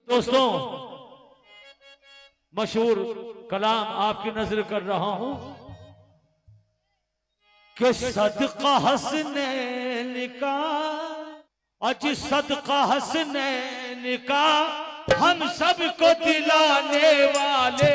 दोस्तों, मशहूर कलाम आपकी नजर कर रहा हूं कि सदका हसनैन का, अज सदका हसनैन का हम सबको दिलाने वाले,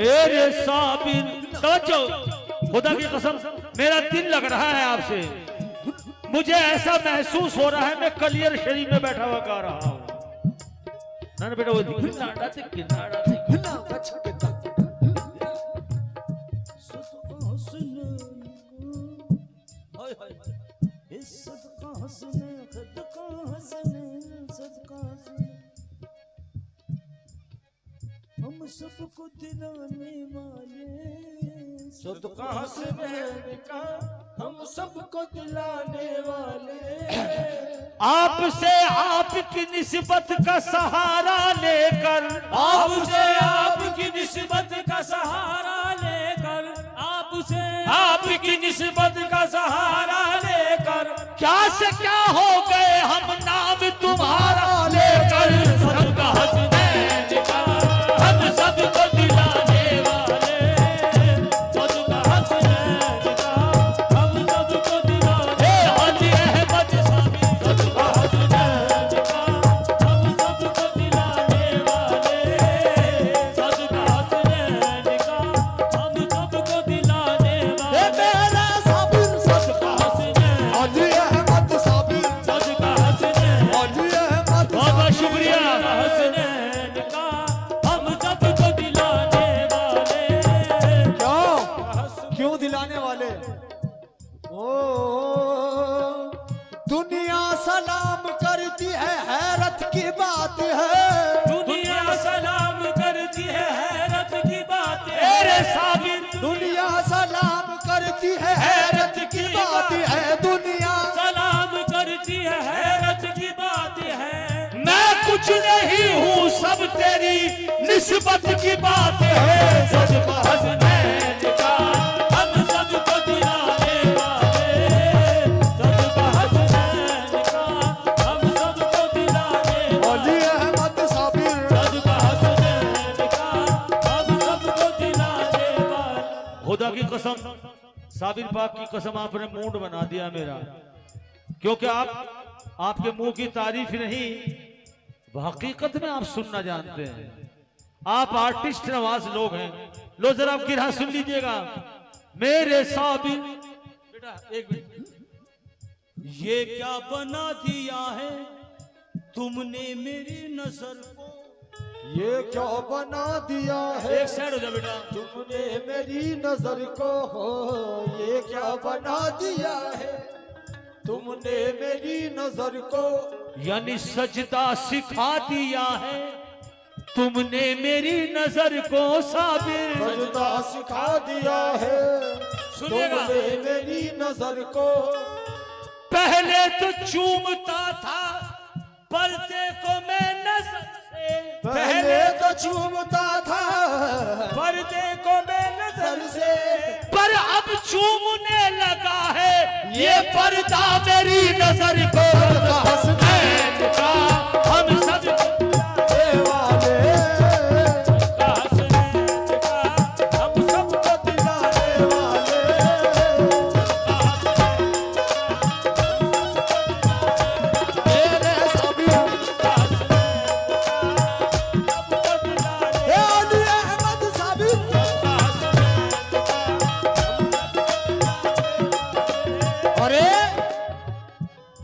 मेरे साबिर तवज्जो, खुदा की कसम मेरा दिल लग रहा है आपसे। मुझे ऐसा महसूस हो रहा है मैं कलियर शरीफ में बैठा हुआ गा रहा हूँ। ना बेटा वो हम सबको दिलाने वाले, सदका हसनैन का हम सबको दिलाने वाले, आपसे आपकी निस्बत का सहारा लेकर, आपसे आपकी निस्बत का सहारा लेकर, आपसे आपकी निस्बत का सहारा लेकर, क्या से क्या हो गए हम नाम तुम्हारा लेकर, सदका हसनैन का हम सबको दिलाने वाले, सदका हसनैन का हम सबको दिलाने, हाजी अहमद सामी सदका हसनैन का हम सबको दिलाने वाले, सदका हसनैन का हम सबको दिलाने वाले, मेरा साबिर सदका हसनैन, हाजी अहमद साबिर, सदका हसनैन, हाजी अहमद बहुत बहुत शुक्रिया। हसनैन का हम सबको दिलाने वाले, क्यों दिलाने वाले? ओ दुनिया सलाम करती है, हैरत की बात है, दुनिया सलाम करती है, हैरत की बात है, मेरे साबिर दुनिया सलाम करती है, हैरत की बात है, दुनिया सलाम करती है, हैरत की बात है, मैं कुछ नहीं हूँ सब तेरी निस्बत की बात है, सदका हसनैन का हम सबको दिलाने वाले, सदका हसनैन का हम सबको दिलाने वाले, हाजी अहमद साबिर, सदका हसनैन का हम सबको दिलाने वाले। खुदा की कसम, साबिर पाक की कसम, आपने मूड बना दिया मेरा, क्योंकि आपके मुंह की तारीफ नहीं, हकीकत में आप सुनना जानते हैं। आप आर्टिस्ट नवाज लोग हैं। लो जरा आप गिरा सुन लीजिएगा। मेरे साबिर, बेटा एक मिनट, ये क्या बना दिया है तुमने मेरी नजर को, ये क्या बना दिया है एक साइड हो जा बेटा, तुमने मेरी नजर को, हो ये क्या बना दिया है तुमने मेरी नजर को, यानी सजदा सिखा दिया है तुमने मेरी नजर को साबिर, सजदा सिखा दिया है सुनिएगा, तुमने मेरी नजर को, पहले तो चूमता था पर्दे को मैं नजर से, पहले तो चूमता था पर्दे को मैं नजर से, पर अब चूमने लगा है ये पर्दा मेरी नजर को, हसनैन का हम सब वाले, सदका हसनैन का हम सबको दिलाने वाले,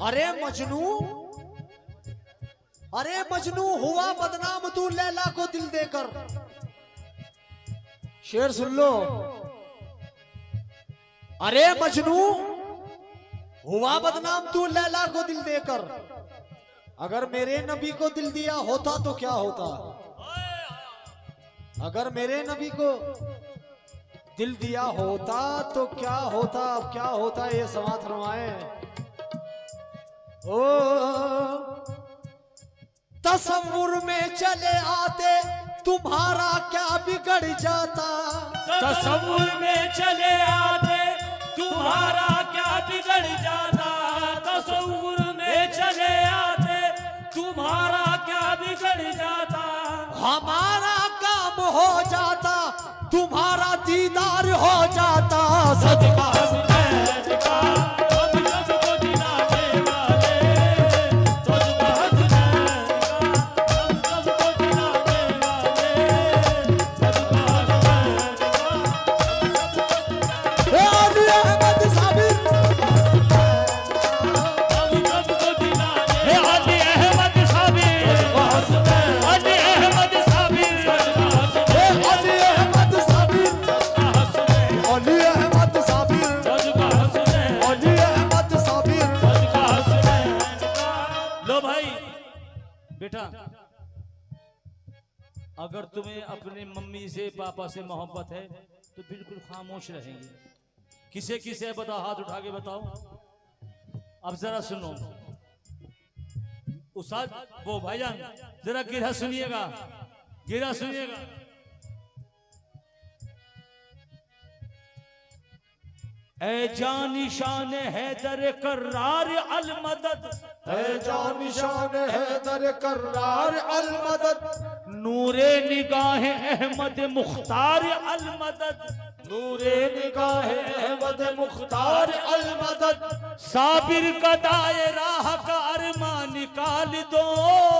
अरे मजनू हुआ बदनाम तू लैला को दिल देकर। शेर सुन लो। अरे मजनू हुआ बदनाम तू लैला को दिल देकर, अगर मेरे नबी को दिल दिया होता तो क्या होता। अगर मेरे नबी को दिल दिया होता तो क्या होता। अब क्या होता ये समात फरमाए। ओ तसव्वुर में चले आते तुम्हारा क्या बिगड़ जाता। तसव्वुर में चले आते तुम्हारा क्या बिगड़ जाता। तसव्वुर में चले आते तुम्हारा क्या बिगड़ जाता। हमारा काम हो जाता तुम्हारा दीदार हो जाता। सदका हुसैन का हम सबको दिलाने वाले, सदका हुसैन का हम सबको दिलाने वाले, सदका हुसैन का अली अहमद साबिर हम सबको दिलाने वाले, अली अहमद साबिर, अली अहमद साबिर, अली अहमद साबिर, अली अहमद साबिर, सदका हुसैन, अली अहमद साबिर। सदका हुसैन का। लो भाई बेटा, अगर तुम्हें अपने मम्मी से पापा से मोहब्बत है तो बिल्कुल खामोश रहेंगे। किसे किसे बताओ, हाथ उठा के बताओ। अब जरा सुनो उस्ताद, वो भाईजान जरा गिरा सुनिएगा, गिरा सुनिएगा। ए जान शान हैदर कर्रार अल मदद, है जान शान हैदर कर्रार अल मदद। नूरे निगाह अहमद मुख्तार अल मदद, नूरे निगाह अहमद मुख्तार अल मदद। साबिर का दायरा का अरमान निकाल दो,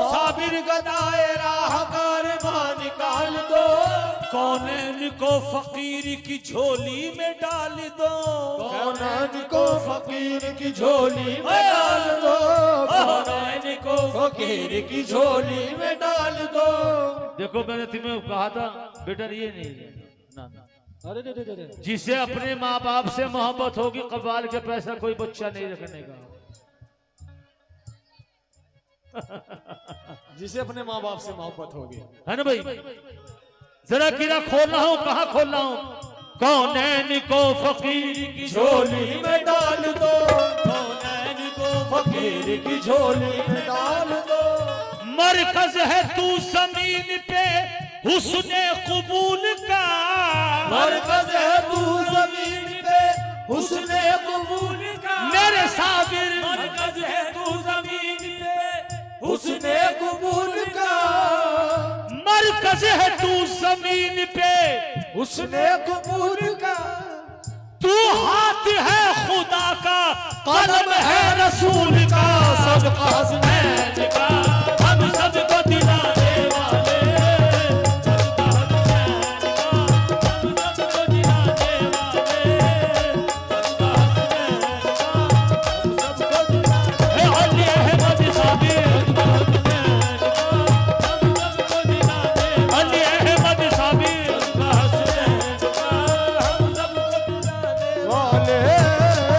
साबिर का दायरा हकार मान निकाल दो। कौनैन को फकीर की झोली में डाल दो, कौनैन को फकीर की झोली में डाल दो। कौनैन को फकीर की झोली में डाल दो। देखो मैंने तुम्हें कहा था बेटा ये नहीं ना, ना। अरे रे रे रे रे। जिसे अपने माँ बाप से मोहब्बत होगी कबाल के पैसा कोई बच्चा नहीं रखने का। जिसे अपने माँ बाप से मोहब्बत होगी, है ना भाई। जरा कीड़ा खोलना हो, कहाँ खोलना हो। कौनैन को फकीर की झोली में डाल दो। कौनैन को फकीर की झोली में डाल दो। मरकज है तू जमीन पे हुस्ने कबूल का, मरकज है तू जमीन पे हुस्ने कबूल का। मेरे साबिर मरकज है तू जमीन पे हुस्ने कबूल का। मरकज है तू जमीन पे हुस्ने कबूल का। तू हाथ है खुदा का, कलम है रसूल का। सदका हुसैन का हम सबको दिलाने वाले, सदका हुसैन का हम सबको दिलाने वाले, सदका हुसैन का हम सबको दिलाने। अली अहमद साबिर, सदका हुसैन का हम सबको दिलाने, अली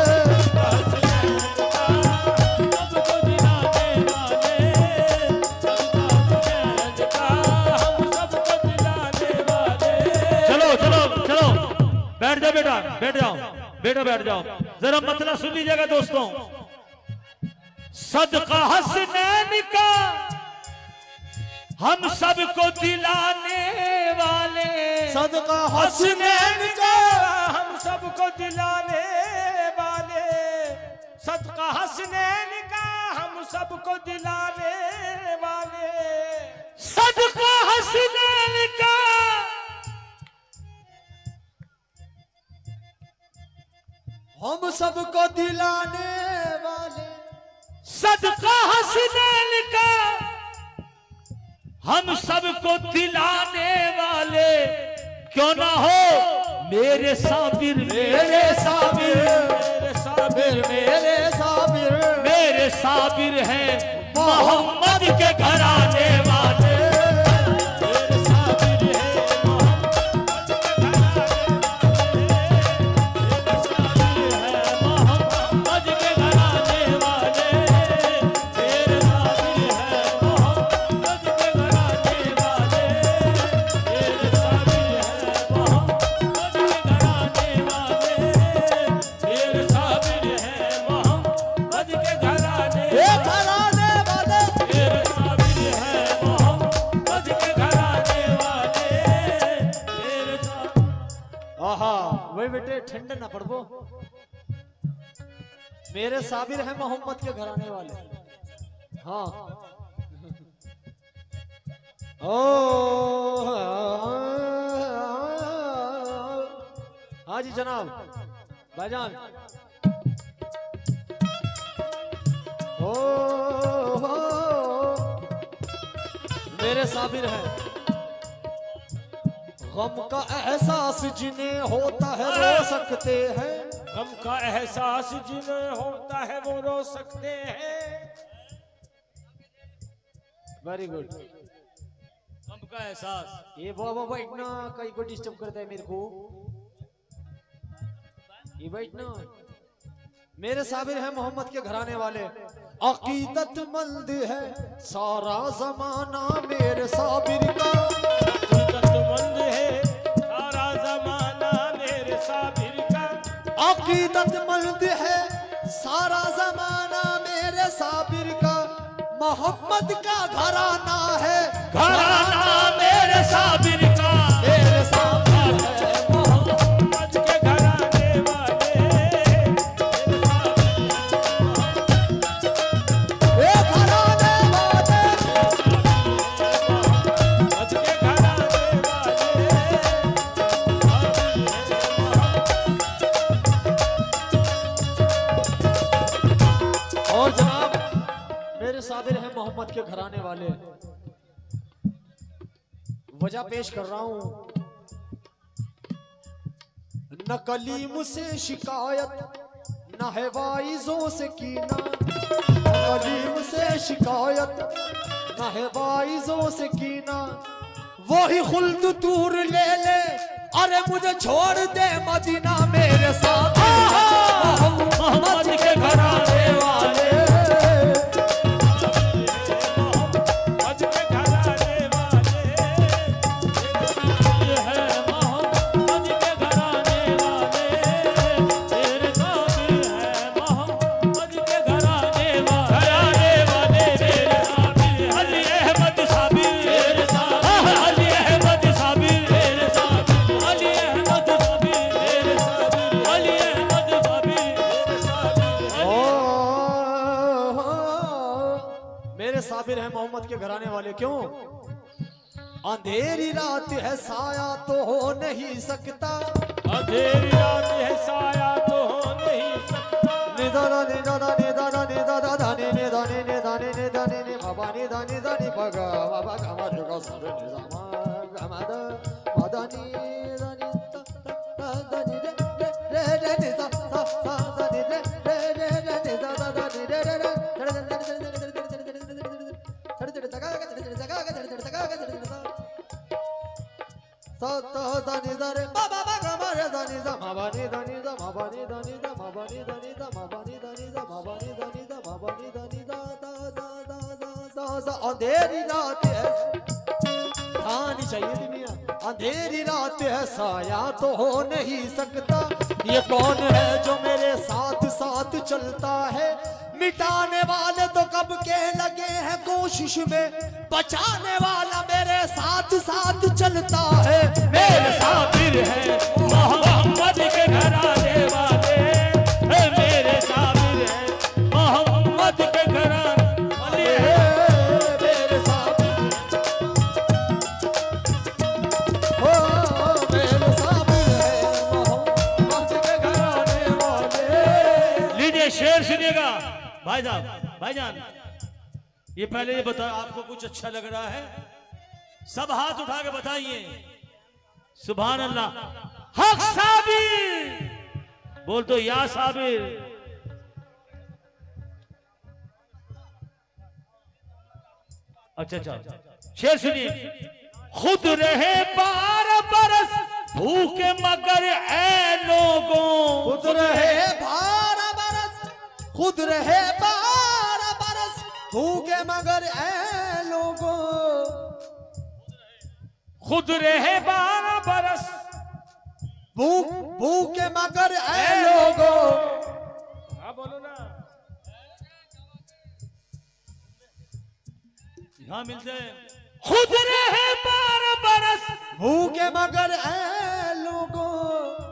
अहमद साबिर, सदका हुसैन का हम सबको दिलाने वाले। बैठ जाओ बेटा, बैठ जाओ बेटा, बैठ जाओ। जरा मतलब सुन लीजिएगा दोस्तों। सदका हसनैन का हम सबको दिलाने वाले, सदका हुसैन का हम सबको दिलाने वाले, सदका हसनैन का हम सबको दिलाने वाले, सदका हसनैन का हम सबको दिलाने वाले। सदका हसनैन का हम सबको दिलाने वाले। क्यों ना हो मेरे साबिर, मेरे साबिर, मेरे साबिर, मेरे साबिर, मेरे ठंडे ना पड़बो। मेरे साबिर है मोहम्मद के घराने वाले। हाँ ओ हाँ जी जनाब भाईजान। ओ मेरे साबिर है गम का एहसास जिन्हें होता है रो सकते हैं। गम का एहसास जिन्हें होता है वो रो सकते हैं। Very good. गम का एहसास। ये बाबा इतना कहीं को डिस्टर्ब करता है मेरे को। ये बैठना मेरे साबिर है मोहम्मद के घराने वाले। अकीदतमंद है सारा जमाना मेरे साबिर का। अकीदतमंद है सारा जमाना मेरे साबिर का। अकीदतमंद है सारा जमाना मेरे साबिर का। मोहम्मद का घराना है घराना मेरे साबिर का। मेरे साबिर है मोहम्मद के घराने वाले मेरे साबिर ये घराने वाले। मोहम्मद के घराने वाले। और जनाब मेरे साबिर है मोहम्मद के घराने वाले। वजह पेश कर रहा हूं। न कलीम से शिकायत न है वाइजों से कीना। कलीम से शिकायत न है वाइजों से कीना। वही खुल्द दूर ले ले अरे मुझे छोड़ दे मदीना मेरे साथ मोहम्मद के घराने वाले मोहम्मद के घराने वाले है मोहम्मद के घराने वाले तेरे साबिर है मोहम्मद के घराने वाले मेरे साबिर अली अहमद साबिर मेरे साबिर अली अहमद साबिर मेरे साबिर अली अहमद साबिर मेरे साबिर अली अहमद साबिर मेरे साबिर मेरे साबिर है मोहम्मद के घराने वाले। क्यों अंधेरी रात है साया तो हो नहीं सकता। अंधेरी रात है साया तो हो नहीं सकता। निदाना निदाना निदाना निदाना दाने निदाने निदाने निदाने नि बाबा निदाने दाने बगा बाबा गामा जुगा सारे निजामा गामा दा मदानी दानी ता दानी रे रे रे निदा सा सा दानी रे रे रे रे निदा दा दानी रे रे रे सा ता दानी दा रे बाबा बागा मारे दानी दा माबानी दानी दा माबानी दानी दा माबानी दानी दा माबानी दानी दा माबानी दानी दा माबानी दानी दा दा दा दा दा दा अंधेरी रात है खानी चाहिए दुनिया। अंधेरी रात है साया तो हो नहीं सकता। ये कौन है जो मेरे साथ साथ चलता है। मिटाने वाले तो कब के लगे हैं कोशिश में। बचाने वाला मेरे साथ साथ चलता है। मेरे साबिर है मोहम्मद के घराने वाले मेरे साबिर है मोहम्मद के घराने वाले मेरे साबिर हो मेरे साबिर है मोहम्मद के घराने वाले। लीजिए शेर सुनिएगा भाईजान। ये पहले ये बता आपको कुछ अच्छा लग रहा है? सब हाथ उठा के बताइए। सुभान अल्लाह। हक साबिर बोल तो या साबिर। अच्छा शेर सुनिए। खुद रहे 12 बरस भूखे मगर ऐ लोगों। खुद रहे 12 बरस खुद रहे 12 बरस भूखे मगर ऐ लोगों। खुद रहे 12 बरस भूखे मगर ऐ लोगों। हाँ बोलो ना। यहाँ मिलते हैं। खुद रहे 12 बरस भूखे मगर ऐ लोगों।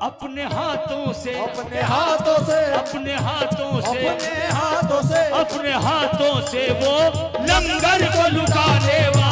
अपने हाथों से अपने हाथों से अपने हाथों से अपने हाथों से अपने हाथों से वो लंगर को लुटाने वाले